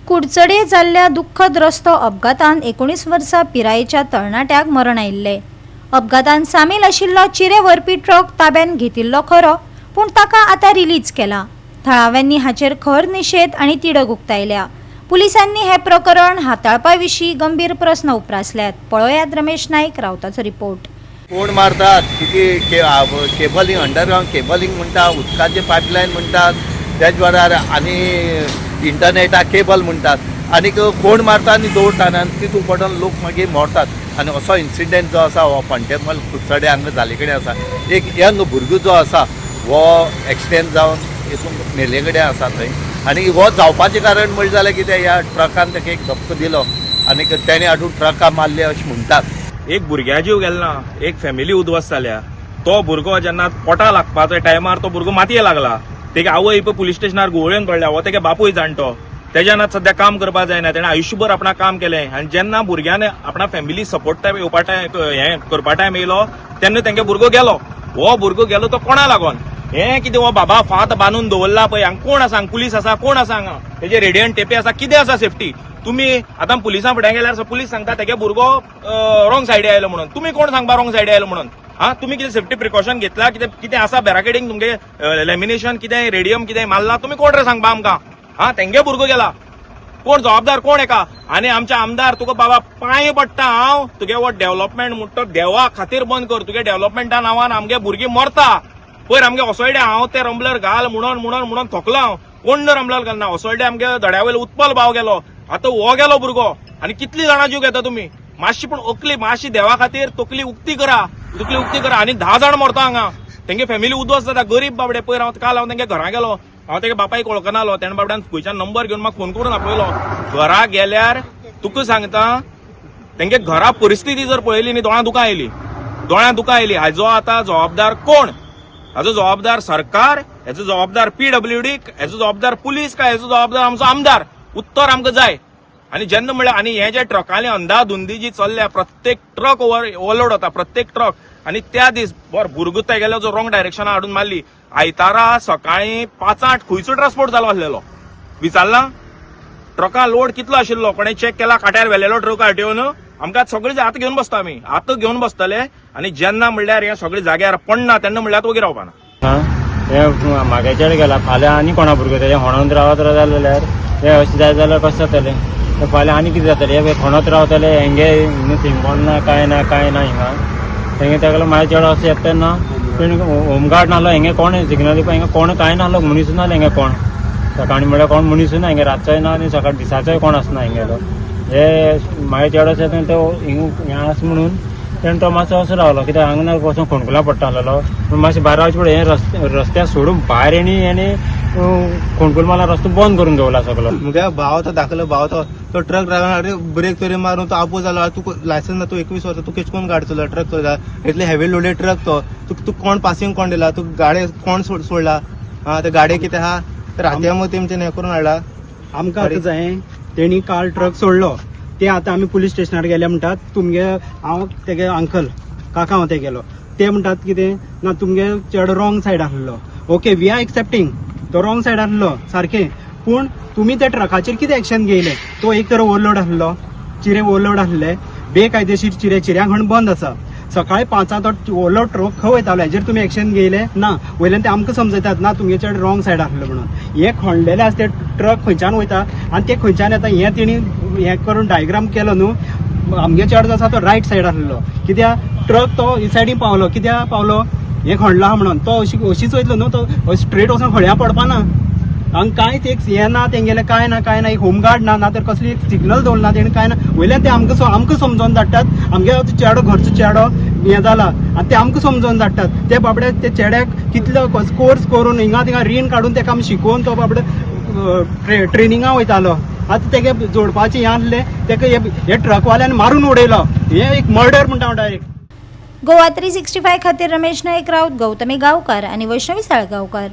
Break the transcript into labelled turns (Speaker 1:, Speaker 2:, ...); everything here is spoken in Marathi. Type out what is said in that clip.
Speaker 1: कुडचडे जाल्ल्या दुःखद रस्तो अपघातान 19 वर्सां पिरायेच्या तरणाट्याक मरण आयिल्ले। अपघातान सामील आशिल्लो चिरे व्हरपी ट्रक ताब्यात घेतिल्लो खरो, पूण ताका आतां रिलीज केला। थळाव्यांनी हाचेर खर निशेध आनी तिडक उक्तायल्या। पुलिसांनी हे प्रकरण हाताळपा विशीं गंभीर प्रस्न उपरासल्यात। पळयात रमेश नाईक रावताचो रिपोर्ट।
Speaker 2: कोण मारतात केबलिंग अंडरग्राउंड केबलिंग म्हणटा, उदकाचे पायपलायन म्हणटात, त्याच बरोबर आनी इंटरनेटा केबल म्हणटात, आनी कोण मारता आनी दवरतात आनी तितून पडून लोक मागीर मरतात। आनी असो इन्सिडेंट जो आसा हो पंटेमल कुडचडे हांगा जाले कडेन आसा। एक यंग भुरगो जो आसा हो एक्सिडेंट जावन हितून मेले कडेन आसा थंय। आनी हो जावपाचें कारण म्हणजे जाल्यार कितें, ह्या ट्रकान ताका एक धक्को दिलो आनी तेणे हाडून ट्रका मारले अशें म्हणटात।
Speaker 3: एक भुरग्या जीव गेलना, एक फॅमिली उद्ध्वस्त जाल्या। तो भुरगो जेन्ना पोटा लागपाच्या टायमार तो भुरगो मातये लागला, तेगे आवय पुलीस स्टेशनार घुवळ्योन पडल्या। हो तेगे बापूय जाणटो, तेज्यान सध्या काम करपाक जायना, तेणें आयुश्यभर आपणा काम केलें। आनी जेन्ना भुरग्यान आपणा फॅमिली सपोर्ट टायम येवपा टायम हें करपा टायम येयलो तेन्ना तेंगे भुरगो गेलो। हो भुरगो गेलो तो कोणा लागोन? हें कितें हो बाबा फात बांदून दवरला पळय, हांगा कोण आसा? पुलीस आसा? कोण आसा हांगा? तेजे रेडियंट टेपे आसा? कितें आसा सेफ्टी? तुम्ही आतां पुलिसां फुडें गेल्यार पुलीस सांगता तेगे भुरगो रॉंग सायडी आयलो म्हणून। तुम्ही कोण सांगपा रॉंग सायडी आयलो म्हणून? तुम्ही कितें सेफ्टी प्रिकॉशन घेतला? कितें आसा बॅराकेडिंग तुमगे लॅमिनेशन कितें रेडियम कितें मारला? तुम्ही कोण रे सांगपा आमकां? तेंगे भुरगो गेला, कोण जबाबदार कोण एका? आनी आमचे आमदार तुका बाबा पांय पडटा हांव, तुगे हो डेव्हलपमेंट म्हणटा देवा खातीर बंद कर। तुगे डेव्हलपमेंटा नांवान आमगे भुरगीं मरता। पयर आमगे असोयडे हांव ते रंबलर घाल म्हणून थकलो हांव, कोण न रंबलर घालना। असोयडे आमगे दड्यावयलो उत्पल भाव गेलो, आतां हो गेलो भुरगो। आनी कितली जाणां जीव घेता तुमी? मातशी पूण अकली मातशी देवा खातीर तकली उक्ती करा आनी 10 जाण मरता हांगा। तेंगे फॅमिली उद्ध्वस्त जाता, गरीब बाबडे। पयर काल हांव तेंगे घरा गेलो, हांव तेगे बापायक वळखनालो, तेणे बाबड्यान खंयच्यान नंबर घेवन म्हाका फोन करून आपयलो। घरा गेल्यार तुका सांगता तेंगे घरा परिस्थिती जर पळयली न्ही, दोळ्यां दुकां आयली। हाजो आतां जबाबदार कोण? हाजो जबाबदार सरकार, हेजो जबाबदार PWD, हेजो जबाबदार पुलीस, काय हेजो जबाबदार आमचो आमदार? उत्तर आमकां जाय। आनी जेन्ना म्हळ्यार आनी हे जे ट्रकांनी अंधाधुंदी जी चल्ल्या, प्रत्येक ट्रक ओव्हरलोड होता, प्रत्येक ट्रक। आनी त्या दीस भुरगो गेलो जो रॉंग डायरेक्शनान हाडून मारली। आयतारा सकाळी 5-8 खंयचो ट्रान्सपोर्ट जालो आसलेलो विचारला? ट्रका लोड कितलो आशिल्लो? कोणें चॅक केला? काट्यार व्हेलेलो ट्रक हाडून आमकां सगळे आतां घेवन बसता आमी, आतां घेवन बसतले। आनी जेन्ना म्हणल्यार हे सगळे जाग्यार पडना तेन्ना म्हणल्यार वगीर रावपाना।
Speaker 4: हे म्हागेचेर गेला, फाल्यां आनी कोणा भुरगो तेजे होणोन रावत जाल्यार हे अशें जाय जाल्यार कशें जातलें? फाल्यां आनी कितें जातलें? हे होणत रावतले, हेंगे थिंगोन ना काय ना हिंगा। तेंगे तेका म्हाजे चेडो अशें येता तेन्ना होमगार्ड नाहलो, हेंगे कोण सिग्नल दिवपा हिंगा कोण काय नाहलो, मनीस नाहलो हेंगे कोण। सकाळी म्हळ्यार कोण मनीस ना हिंगे, रातचोय ना आनी सकाळ दिसाचोय कोण आसना हिंगेलो। हे म्हाजे चेडो आसा तो हें आसा म्हणून तेणें तो मातसो असो रावलो, कित्याक हांगा वचून फोंडकुलां पडटा आसलेलो। मातशें भायर रावचे फुडें हे रस्त्याक सोडून भायर हेणी फोंडकुल माला रस्तो बंद करून दवरला सगळो।
Speaker 5: मुगे भाव तो दाखयलो, भाव तो ट्रक ड्रायव्हर ब्रेक तरी मारून तो आपूस जालो। तू लायसन्स ना, तू 21 वर्सां, तू केश कोण गाडी चलयता? ट्रक चलयता, इतले हेवी लोडेड ट्रक तो तू कोण पासिंग कोण दिला? तू गाडी कोण सोडला? ते गाडी कितें आहा तर हाती मग तेमच्यान हें करून हाडला।
Speaker 6: आमकां आतां जाय तेणी काल ट्रक सोडलो, ते आतां आमी पुलीस स्टेशनार गेले म्हणटात तुमगे हांव तेगे अंकल काका हांव ते गेलो, ते म्हणटात कितें ना तुमगे चेडो रॉंग सायड आसलो। ओके, वी आर एक्सेप्टिंग तो रॉंग सायड आसलो सारकें, पूण तुमी त्या ट्रकाचेर कितें एक्शन घेयलें? तो एक तर ओव्हरलोड आसलो, चिरे ओव्हरलोड आसले, बेकायदेशीर चिऱ्यां खण बंद आसा। सकाळी 5 तो ओव्हरलोड ट्रक खंय वयतालो, हेजेर तुमी एक्शन घेयले ना? वयल्यान ते आमकां समजयतात ना तुमगे चेडो रॉंग सायड आसलो म्हणून। हे खणलेले आसा ते ट्रक खंयच्यान वयता आनी ते खंयच्यान येता हें तेणी हें करून डायग्राम केलो न्हू। आमगे चेडो जो आसा तो रायट सायड आसलो, कित्याक ट्रक तो ही सायडीन पावलो, कित्याक पावलो? हें खणलो आहा म्हणून। तो अशीच वयतलो न्हू, तो स्ट्रेट वचून खळ्या पडपाना। हांगा कांयच एक हें ना तेंगेलें, काय ना एक होमगार्ड ना तर कसली सिग्नल दवरना तेणें, काय ना। वयल्यान ते आमकां समजोवन धाडटात आमगे चेडो घरचो चेडो हें जाला आनी ते आमकां समजोवन धाडटात। ते बाबडे ते चेड्याक कितलो कोर्स करून हिंगा थिंगा रीण काडून तेका आमी शिकोवन तो बाबडे ट्रेनिंगा वयतालो। आतां तेगे जोडपाचें हें आसलें, तेका हे ट्रकवाल्यान मारून उडयलो। हें एक मर्डर म्हणटा डायरेक्ट।
Speaker 1: गोवा 365 खातीर रमेश नाईक रावत, गौतमी गांवकार आनी वैष्णवी साळगांवकार।